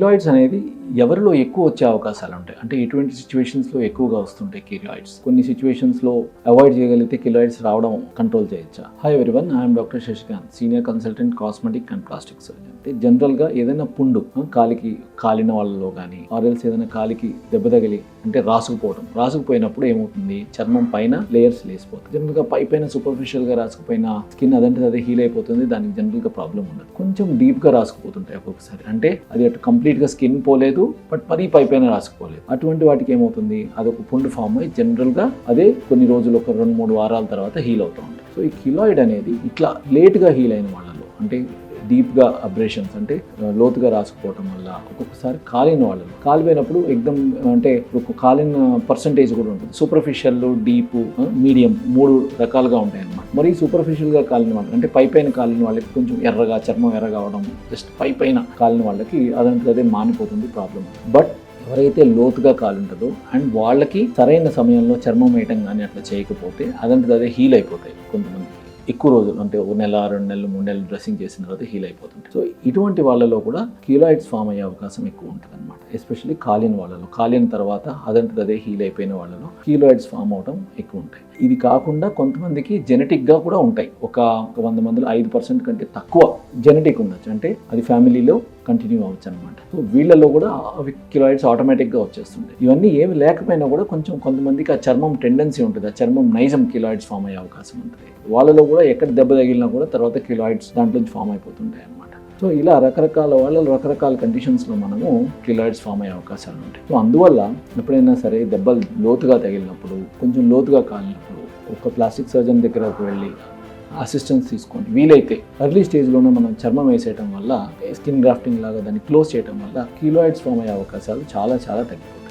కిలాయిడ్స్ అనేది ఎవరిలో ఎక్కువ వచ్చే అవకాశాలు ఉంటాయి అంటే ఎటువంటి సిచ్యువేషన్స్లో ఎక్కువగా వస్తుంటాయి కిలాయిడ్స్? కొన్ని సిచ్యువేషన్స్లో అవాయిడ్ చేయగలిగితే కిలాయిడ్స్ రావడం కంట్రోల్ చేయొచ్చా? Hi everyone, I'm doctor Shashikant, senior consultant cosmetic and plastic surgeon. అంటే జనరల్గా ఏదైనా పుండు కాలికి కాలిన వాళ్ళలో కానీ ఆర్ఎల్స్ ఏదైనా కాలికి దెబ్బ తగిలి అంటే రాసుకుపోయినప్పుడు ఏమవుతుంది, చర్మం పైన లేయర్స్ లేసిపోతుంది. జనరల్గా పైన సూపర్ఫిషియల్గా రాసుకుపోయిన స్కిన్ అదంటే అదే హీల్ అయిపోతుంది, దానికి జనరల్గా ప్రాబ్లం ఉండదు. కొంచెం డీప్గా రాసుకుపోతుంటాయి ఒక్కొక్కసారి, అంటే అది అటు కంప్లీట్గా స్కిన్ పోలేదు బట్ మరీ పైన రాసుకుపోలేదు. అటువంటి వాటికి ఏమవుతుంది, అదొక పుండు ఫామ్ అయ్యి జనరల్గా అదే కొన్ని రోజులు ఒక 2-3 వారాల తర్వాత హీల్ అవుతూ ఉంటుంది. సో ఈ కిలాయిడ్ అనేది ఇట్లా లేట్గా హీల్ అయిన వాళ్ళలో అంటే డీప్గా అబ్రేషన్స్ అంటే లోతుగా రాసుకుపోవటం వల్ల ఒక్కొక్కసారి కాలిన వాళ్ళలో కాలిపోయినప్పుడు ఎగ్దమ్ అంటే ఒక కాలిన పర్సంటేజ్ కూడా ఉంటుంది. సూపర్ఫిషియల్, డీప్, మీడియం 3 రకాలుగా ఉంటాయి అన్నమాట. మరి సూపర్ఫిషియల్గా కాలిన వాళ్ళు అంటే పైన కాలిన వాళ్ళకి కొంచెం ఎర్రగా చర్మం ఎర్రగా అవడం, జస్ట్ పైన కాలిన వాళ్ళకి అదంటే అదే మానిపోతుంది ప్రాబ్లం. బట్ ఎవరైతే లోతుగా కాలుంటుందో అండ్ వాళ్ళకి సరైన సమయంలో చర్మం వేయటం కానీ అట్లా చేయకపోతే అదంటే అదే హీల్ అయిపోతాయి. కొంతమంది ఎక్కువ రోజులు అంటే 1 నెల, 2 నెలలు, 3 నెలలు డ్రెస్సింగ్ చేసిన తర్వాత హీల్ అయిపోతుంటాయి. సో ఇటువంటి వాళ్ళలో కూడా కిలాయిడ్స్ ఫామ్ అయ్యే అవకాశం ఎక్కువ ఉంటుంది అనమాట. ఎస్పెషల్లీ కాలిన వాళ్ళలో, కాలిన తర్వాత అదంటే అదే హీల్ అయిపోయిన వాళ్ళలో కిలాయిడ్స్ ఫామ్ అవడం ఎక్కువ ఉంటాయి. ఇది కాకుండా కొంతమందికి జెనెటిక్గా కూడా ఉంటాయి. ఒక 100 మందిలో 5% కంటే తక్కువ జెనెటిక్ ఉండొచ్చు, అంటే అది ఫ్యామిలీలో కంటిన్యూ అవ్వచ్చు అనమాట. సో వీళ్ళలో కూడా అవి కిలాయిడ్స్ ఆటోమేటిక్గా వచ్చేస్తుంటాయి. ఇవన్నీ ఏమి లేకపోయినా కూడా కొంతమందికి ఆ చర్మం టెండెన్సీ ఉంటుంది, ఆ చర్మం నైజం కిలాయిడ్స్ ఫామ్ అయ్యే అవకాశం ఉంటుంది. వాళ్ళలో కూడా ఎక్కడ దెబ్బ తగిలినా కూడా తర్వాత కిలాయిడ్స్ దాంట్లోంచి ఫామ్ అయిపోతుంటాయి అనమాట. సో ఇలా రకరకాల వాళ్ళలో రకరకాల కండిషన్స్లో మనము కిలాయిడ్స్ ఫామ్ అయ్యే అవకాశాలు ఉంటాయి. సో అందువల్ల ఎప్పుడైనా సరే దెబ్బలు లోతుగా తగిలినప్పుడు, కొంచెం లోతుగా కాలినప్పుడు ఒక ప్లాస్టిక్ సర్జన్ దగ్గరకు వెళ్ళి అసిస్టెన్స్ తీసుకోండి. వీలైతే ఎర్లీ స్టేజ్లోనే మనం చర్మం వేసేయటం వల్ల, స్కిన్ గ్రాఫ్టింగ్ లాగా దాన్ని క్లోజ్ చేయడం వల్ల కిలాయిడ్స్ ఫామ్ అయ్యే అవకాశాలు చాలా తగ్గిపోతాయి.